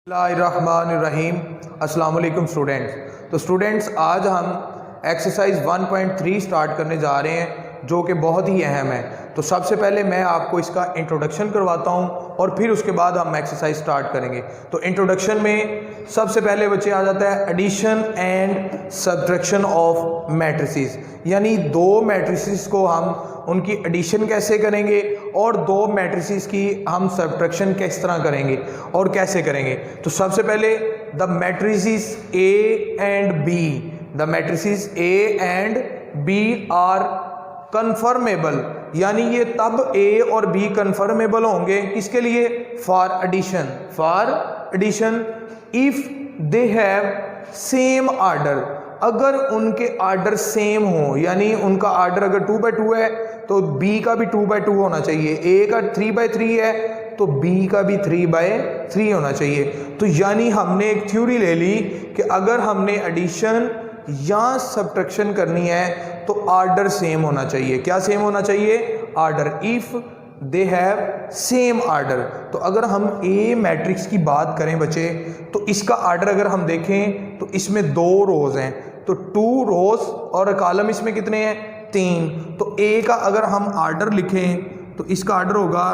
बिस्मिल्लाहिर्रहमानिर्रहीम। अस्सलाम वालेकुम स्टूडेंट्स। तो स्टूडेंट्स आज हम एक्सरसाइज 1.3 स्टार्ट करने जा रहे हैं जो कि बहुत ही अहम है। तो सबसे पहले मैं आपको इसका इंट्रोडक्शन करवाता हूं और फिर उसके बाद हम एक्सरसाइज स्टार्ट करेंगे। तो इंट्रोडक्शन में सबसे पहले बच्चे आ जाता है addition and subtraction of matrices, यानी दो मैट्रिसेस को हम उनकी एडिशन कैसे करेंगे और दो मैट्रिसेस की हम सब्ट्रैक्शन किस तरह करेंगे और कैसे करेंगे। तो सबसे पहले the matrices A and B, the matrices A and B are conformable, यानी ये तब ए और बी कन्फर्मेबल होंगे किसके लिए? For addition, for addition if they have same order, अगर उनके आर्डर सेम हो, यानी उनका आर्डर अगर 2/2 है तो बी का भी 2/2 होना चाहिए, ए का 3/3 है तो बी का भी 3/3 होना चाहिए। तो यानी हमने एक थ्योरी ले ली कि अगर हमने एडिशन या सब्ट्रैक्शन करनी है तो आर्डर सेम होना चाहिए। क्या सेम होना चाहिए? Order. If they have same order. तो अगर हम ए मैट्रिक्स की बात करें बच्चे, तो इसका आर्डर अगर हम देखें तो इसमें 2 रोज हैं, तो 2 रोज और कॉलम इसमें कितने हैं? 3। तो ए का अगर हम आर्डर लिखें तो इसका आर्डर होगा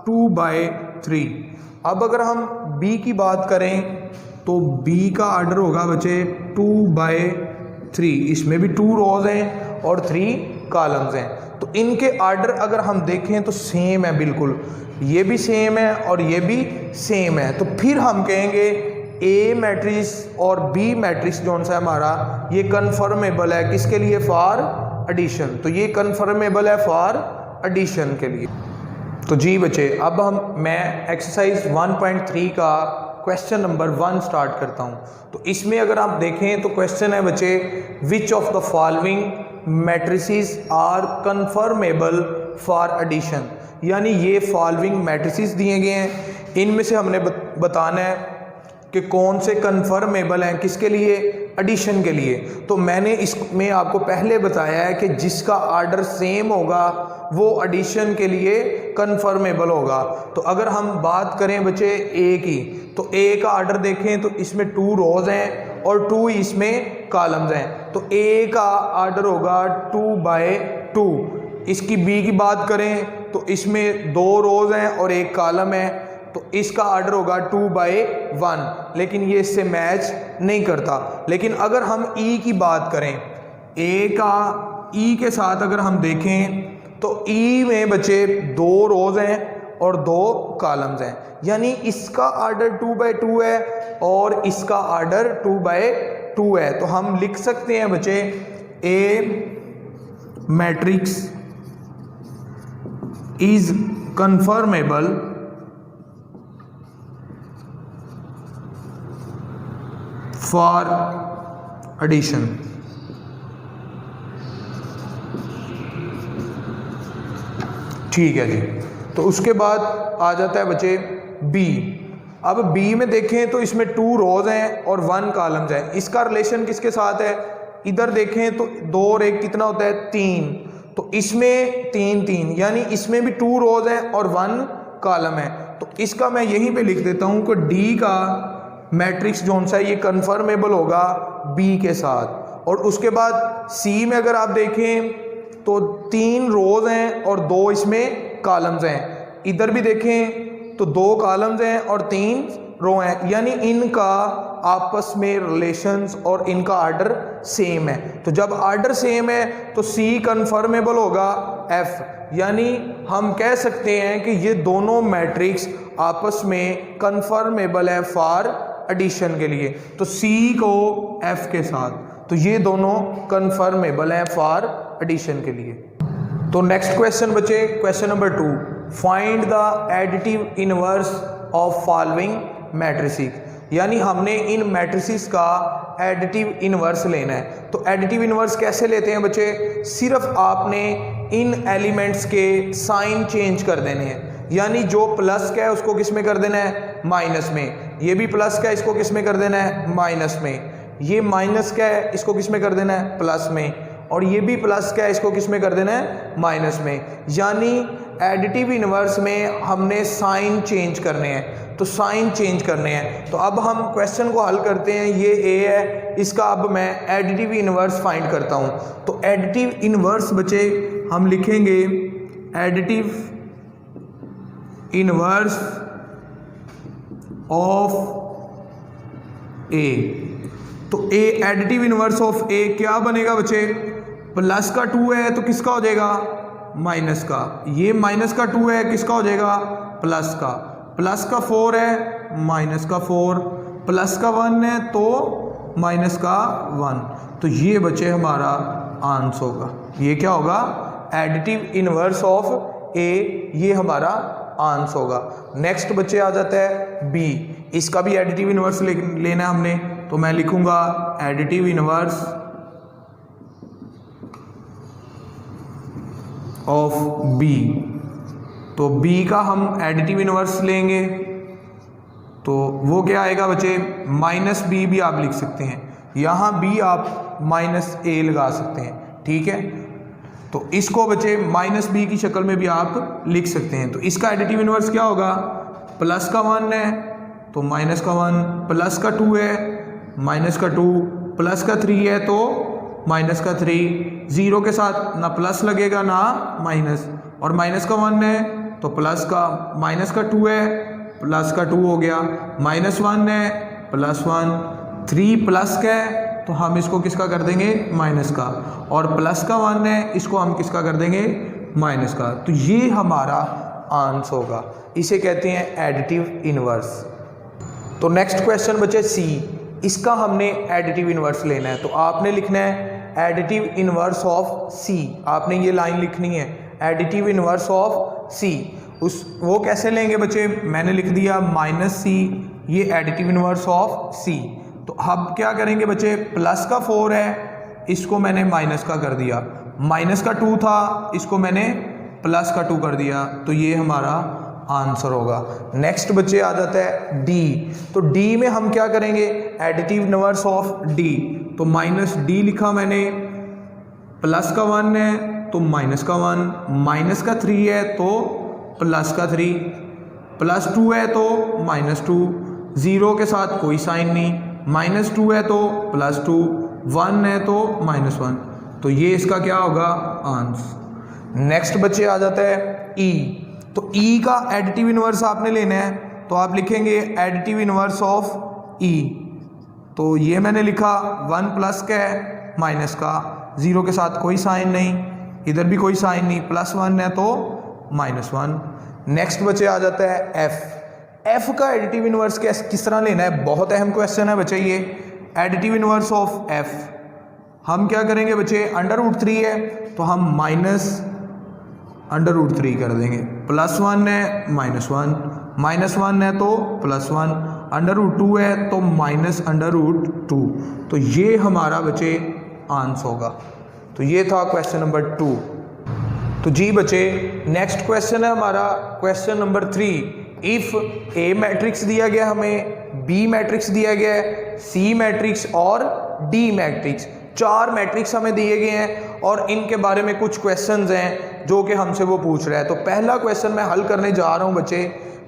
2/3। अब अगर हम बी की बात करें तो बी का आर्डर होगा बच्चे 2/3। इसमें भी 2 रोज हैं और 3 कॉलम्स हैं। तो इनके आर्डर अगर हम देखें तो सेम है, बिल्कुल ये भी सेम है और ये भी सेम है। तो फिर हम कहेंगे ए मैट्रिक्स और बी मैट्रिक्स जो सा है हमारा ये कन्फर्मेबल है किसके लिए? For addition. तो ये कन्फर्मेबल है फॉर एडिशन के लिए। तो जी बच्चे अब मैं एक्सरसाइज 1.3 का क्वेश्चन नंबर 1 स्टार्ट करता हूं। तो इसमें अगर आप देखें तो क्वेश्चन है बच्चे, which of the following matrices are conformable for addition, यानी ये फॉलोइंग मैट्रिसेस दिए गए हैं, इनमें से हमने बताना है कि कौन से कन्फर्मेबल हैं किसके लिए? एडिशन के लिए। तो मैंने इसमें आपको पहले बताया है कि जिसका आर्डर सेम होगा वो एडिशन के लिए कन्फर्मेबल होगा। तो अगर हम बात करें बच्चे ए की, तो ए का आर्डर देखें तो इसमें 2 रोज हैं और 2 इसमें कॉलम्स हैं, तो ए का आर्डर होगा 2/2। इसकी बी की बात करें तो इसमें 2 रोज हैं और 1 कॉलम है, तो इसका आर्डर होगा 2/1, लेकिन ये इससे मैच नहीं करता। लेकिन अगर हम ई की बात करें, ए का ई के साथ अगर हम देखें तो ई में बच्चे 2 रोज हैं और 2 कॉलम्स हैं, यानी इसका आर्डर 2/2 है और इसका आर्डर 2/2 है। तो हम लिख सकते हैं बच्चे a matrix is conformable for addition. ठीक है जी। तो उसके बाद आ जाता है बच्चे बी। अब बी में देखें तो इसमें 2 रोज हैं और 1 कॉलम्स हैं। इसका रिलेशन किसके साथ है? इधर देखें तो 2 और 1 कितना होता है? 3। तो इसमें 3, यानी इसमें भी 2 रोज हैं और 1 कॉलम है। तो इसका मैं यहीं पे लिख देता हूं कि डी का मैट्रिक्स जो सा ये कन्फर्मेबल होगा बी के साथ। और उसके बाद सी में अगर आप देखें तो 3 रोज हैं और 2 इसमें कॉलम्स हैं। इधर भी देखें तो 2 कॉलम्स हैं और 3 रो हैं, यानी इनका आपस में रिलेशंस और इनका आर्डर सेम है। तो जब आर्डर सेम है तो सी कन्फर्मेबल होगा एफ, यानी हम कह सकते हैं कि ये दोनों मैट्रिक्स आपस में कन्फर्मेबल है फॉर एडिशन के लिए। तो सी को एफ के साथ, तो ये दोनों कन्फर्मेबल है फॉर एडिशन के लिए। तो नेक्स्ट क्वेश्चन बचे question number 2, find the additive inverse of following matrices, यानी हमने इन मैट्रिसेस का एडिटिव इनवर्स लेना है। तो एडिटिव इनवर्स कैसे लेते हैं बच्चे? सिर्फ आपने इन एलिमेंट्स के साइन चेंज कर देने हैं, यानी जो प्लस का है उसको किस में कर देना है? माइनस में। ये भी प्लस का है, इसको किस में कर देना है? माइनस में। ये माइनस का है, इसको किस में कर देना है? प्लस में। और ये भी प्लस का है, इसको किस में कर देना है? माइनस में। यानी एडिटिव इन्वर्स में हमने साइन चेंज करने हैं, तो साइन चेंज करने हैं। तो अब हम क्वेश्चन को हल करते हैं। ये ए है, इसका अब मैं एडिटिव इन्वर्स फाइंड करता हूँ। तो एडिटिव इन्वर्स बचे हम लिखेंगे एडिटिव इन्वर्स ऑफ ए। तो ए एडिटिव इन्वर्स ऑफ ए क्या बनेगा बच्चे, प्लस का 2 है तो किसका हो जाएगा, माइनस का। ये माइनस का 2 है, किसका हो जाएगा, प्लस का। प्लस का 4 है, माइनस का 4। प्लस का 1 है तो माइनस का 1। तो ये बच्चे हमारा आंसर होगा। ये क्या होगा, एडिटिव इन्वर्स ऑफ ए, ये हमारा आंसर होगा। नेक्स्ट बच्चे आ जाता है बी। इसका भी एडिटिव इन्वर्स लेना है हमने, तो मैं लिखूंगा एडिटिव इन्वर्स ऑफ बी। तो बी का हम एडिटिव इन्वर्स लेंगे तो वो क्या आएगा बच्चे, माइनस बी भी आप लिख सकते हैं, यहाँ बी आप माइनस ए लगा सकते हैं, ठीक है। तो इसको बच्चे माइनस बी की शक्ल में भी आप लिख सकते हैं। तो इसका एडिटिव इन्वर्स क्या होगा, प्लस का 1 है तो माइनस का 1, प्लस का 2 है माइनस का 2, प्लस का 3 है तो माइनस का 3। ज़ीरो के साथ ना प्लस लगेगा ना माइनस, और माइनस का 1 है तो प्लस का, माइनस का 2 है प्लस का 2 हो गया, माइनस 1 है प्लस 1, 3 प्लस का है तो हम इसको किसका कर देंगे, माइनस का, और प्लस का 1 है इसको हम किसका कर देंगे, माइनस का। तो ये हमारा आंसर होगा, इसे कहते हैं एडिटिव इन्वर्स। तो नेक्स्ट क्वेश्चन बचे सी। इसका हमने एडिटिव इन्वर्स लेना है, तो आपने लिखना है एडिटिव इन्वर्स ऑफ सी। आपने ये लाइन लिखनी है एडिटिव इन्वर्स ऑफ सी। वो कैसे लेंगे बच्चे, मैंने लिख दिया माइनस सी, ये एडिटिव इन्वर्स ऑफ सी। तो अब क्या करेंगे बच्चे, प्लस का 4 है इसको मैंने माइनस का कर दिया, माइनस का 2 था इसको मैंने प्लस का 2 कर दिया, तो ये हमारा आंसर होगा। नेक्स्ट बच्चे आ जाता है डी। तो डी में हम क्या करेंगे, एडिटिव इन्वर्स ऑफ डी। तो माइनस डी लिखा मैंने, प्लस का 1 है तो माइनस का 1, माइनस का 3 है तो प्लस का 3, प्लस 2 है तो माइनस 2, ज़ीरो के साथ कोई साइन नहीं, माइनस 2 है तो प्लस 2, 1 है तो माइनस 1। तो ये इसका क्या होगा, आंसर। नेक्स्ट बच्चे आ जाता है ई। तो ई का एडिटिव इन्वर्स आपने लेना है, तो आप लिखेंगे एडिटिव इन्वर्स ऑफ ई। तो ये मैंने लिखा 1 प्लस का है माइनस का, ज़ीरो के साथ कोई साइन नहीं, इधर भी कोई साइन नहीं, प्लस 1 है तो माइनस 1। नेक्स्ट बच्चे आ जाता है एफ। एफ का एडिटिव इन्वर्स किस तरह लेना है, बहुत अहम क्वेश्चन है बच्चे ये। एडिटिव इन्वर्स ऑफ एफ हम क्या करेंगे बच्चे, √3 है तो हम माइनस √3 कर देंगे, प्लस 1 है माइनस 1, माइनस 1 है तो प्लस 1, √2 है तो माइनस √2। तो ये हमारा बच्चे आंसर होगा। तो ये था क्वेश्चन नंबर 2। तो जी बच्चे नेक्स्ट क्वेश्चन है हमारा question number 3। If A matrix दिया गया हमें, बी मैट्रिक्स दिया गया है, सी मैट्रिक्स और डी मैट्रिक्स, 4 मैट्रिक्स हमें दिए गए हैं और इनके बारे में कुछ क्वेश्चंस हैं जो कि हमसे वो पूछ रहा है। तो पहला क्वेश्चन मैं हल करने जा रहा हूं बच्चे।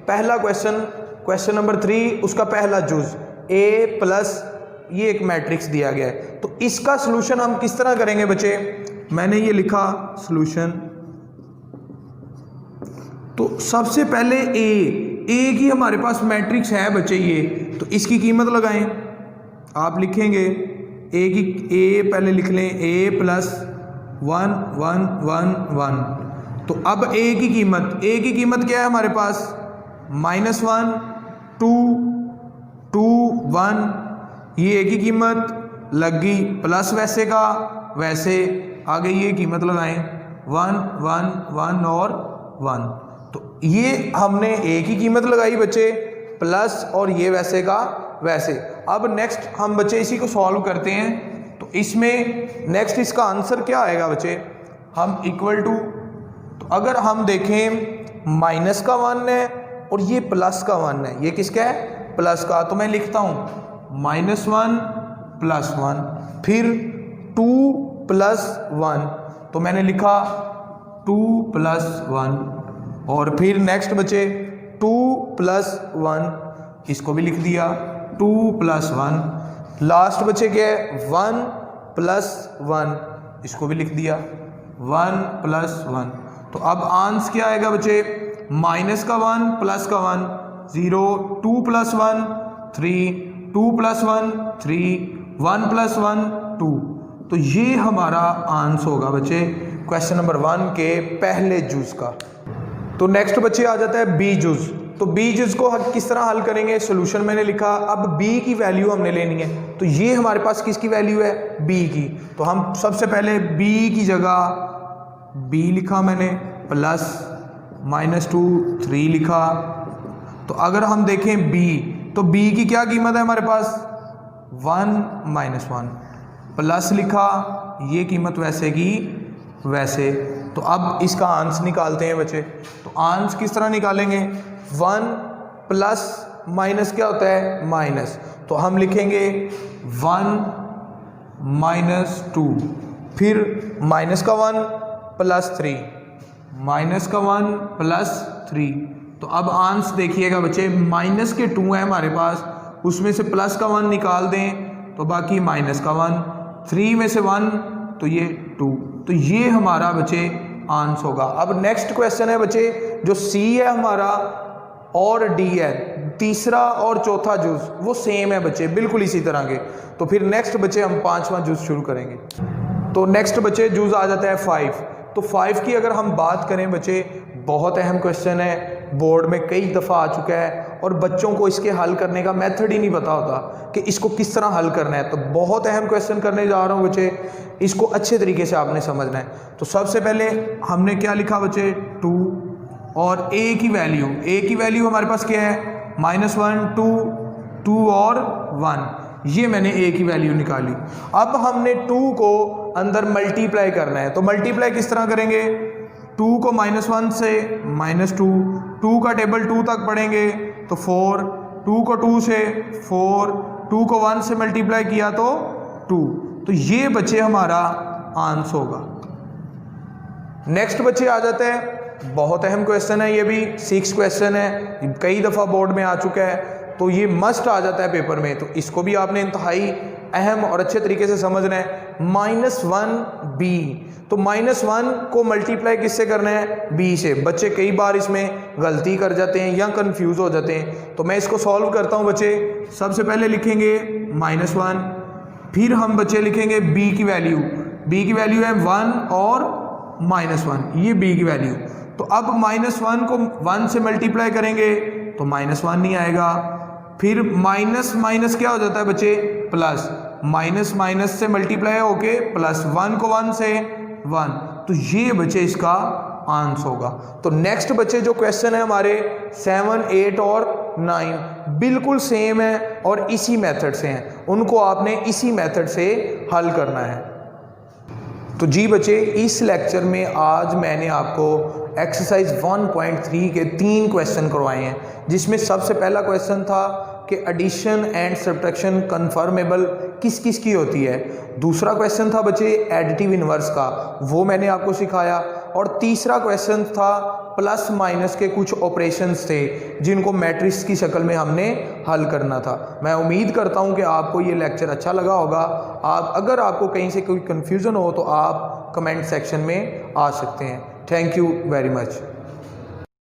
पहला क्वेश्चन नंबर 3, उसका पहला जुज ए प्लस ये एक मैट्रिक्स दिया गया है। तो इसका सोल्यूशन हम किस तरह करेंगे बच्चे, मैंने ये लिखा सोल्यूशन। तो सबसे पहले ए की हमारे पास मैट्रिक्स है बच्चे ये, तो इसकी कीमत लगाएं। आप लिखेंगे ए पहले लिख लें, ए प्लस 1 1 1 1। तो अब ए की कीमत क्या है हमारे पास, -1 2 2 1। ये ए की कीमत लग गई, प्लस वैसे का वैसे, आगे ये कीमत लगाएं 1 1 1 और 1। तो ये हमने ए की कीमत लगाई बच्चे, प्लस और ये वैसे का वैसे। अब नेक्स्ट हम बच्चे इसी को सॉल्व करते हैं। तो इसमें नेक्स्ट इसका आंसर क्या आएगा बच्चे, हम इक्वल टू, तो अगर हम देखें माइनस का 1 है और ये प्लस का 1 है, ये किसका है, प्लस का। तो मैं लिखता हूँ -1 + 1, फिर 2 + 1। तो मैंने लिखा 2 + 1, और फिर नेक्स्ट बचे 2 + 1, इसको भी लिख दिया 2 + 1। लास्ट बचे क्या है 1 + 1, इसको भी लिख दिया 1 + 1। तो अब आंसर क्या आएगा बच्चे, -1 + 1 0, 2 + 1 3, 2 + 1 3, 1 + 1 2। तो ये हमारा आंसर होगा बच्चे क्वेश्चन नंबर 1 के पहले जुज का। तो नेक्स्ट बच्चे आ जाता है बी जुज। तो बी जुज को किस तरह हल करेंगे, सोल्यूशन मैंने लिखा, अब बी की वैल्यू हमने लेनी है। तो ये हमारे पास किसकी वैल्यू है, बी की। तो हम सबसे पहले बी की जगह बी लिखा मैंने, प्लस -2 3 लिखा। तो अगर हम देखें बी, तो बी की क्या कीमत है हमारे पास 1 - 1, प्लस लिखा, ये कीमत वैसे की वैसे। तो अब इसका आंसर निकालते हैं बच्चे। तो आंसर किस तरह निकालेंगे, 1 प्लस माइनस क्या होता है माइनस। तो हम लिखेंगे 1 - 2, फिर -1 + 3, -1 + 3। तो अब आंसर देखिएगा बच्चे, माइनस के 2 है हमारे पास, उसमें से +1 निकाल दें तो बाकी -1, 3 में से 1 तो ये 2। तो ये हमारा बच्चे आंसर होगा। अब नेक्स्ट क्वेश्चन है बच्चे, जो सी है हमारा और डी है, तीसरा और चौथा जूस वो सेम है बच्चे, बिल्कुल इसी तरह के। तो फिर नेक्स्ट बच्चे हम 5वां जूस शुरू करेंगे। तो नेक्स्ट बच्चे जूस आ जाता है 5। तो 5 की अगर हम बात करें बच्चे, बहुत अहम क्वेश्चन है, बोर्ड में कई दफ़ा आ चुका है और बच्चों को इसके हल करने का मेथड ही नहीं पता होता कि इसको किस तरह हल करना है। तो बहुत अहम क्वेश्चन करने जा रहा हूँ बच्चे, इसको अच्छे तरीके से आपने समझना है। तो सबसे पहले हमने क्या लिखा बच्चे 2, और ए की वैल्यू हमारे पास क्या है -1 2 और 1, ये मैंने ए की वैल्यू निकाली। अब हमने 2 को अंदर मल्टीप्लाई करना है। तो मल्टीप्लाई किस तरह करेंगे, 2 को -1 से -2, 2 का टेबल 2 तक पढ़ेंगे तो 4, 2 को 2 से 4, 2 को 1 से मल्टीप्लाई किया तो 2। तो ये बच्चे हमारा आंसर होगा। नेक्स्ट बच्चे आ जाते हैं, बहुत अहम क्वेश्चन है, ये भी 6 क्वेश्चन है, कई दफ़ा बोर्ड में आ चुका है, तो ये मस्ट आ जाता है पेपर में। तो इसको भी आपने इंतहाई अहम और अच्छे तरीके से समझना है। -1b, तो -1 को मल्टीप्लाई किससे करना है, b से। बच्चे कई बार इसमें गलती कर जाते हैं या कंफ्यूज हो जाते हैं, तो मैं इसको सॉल्व करता हूं बच्चे। सबसे पहले लिखेंगे -1, फिर हम बच्चे लिखेंगे b की वैल्यू है 1 और -1, ये b की वैल्यू। तो अब -1 को 1 से मल्टीप्लाई करेंगे तो -1 नहीं आएगा, फिर माइनस क्या हो जाता है बच्चे प्लस, माइनस से मल्टीप्लाई होके प्लस, 1 को 1 से 1, तो ये बच्चे इसका आंसर होगा। तो नेक्स्ट बच्चे जो क्वेश्चन है हमारे 7 8 और 9 बिल्कुल सेम है और इसी मेथड से हैं, उनको आपने इसी मेथड से हल करना है। तो जी बच्चे, इस लेक्चर में आज मैंने आपको एक्सरसाइज 1.3 के 3 क्वेश्चन करवाए हैं, जिसमें सबसे पहला क्वेश्चन था कि एडिशन एंड सब्ट्रैक्शन कन्फर्मेबल किस किस की होती है। दूसरा क्वेश्चन था बच्चे एडिटिव इनवर्स का, वो मैंने आपको सिखाया। और तीसरा क्वेश्चन था प्लस माइनस के कुछ ऑपरेशंस थे जिनको मैट्रिक्स की शक्ल में हमने हल करना था। मैं उम्मीद करता हूं कि आपको ये लेक्चर अच्छा लगा होगा। अगर आपको कहीं से कोई कन्फ्यूज़न हो तो आप कमेंट सेक्शन में आ सकते हैं। Thank you very much.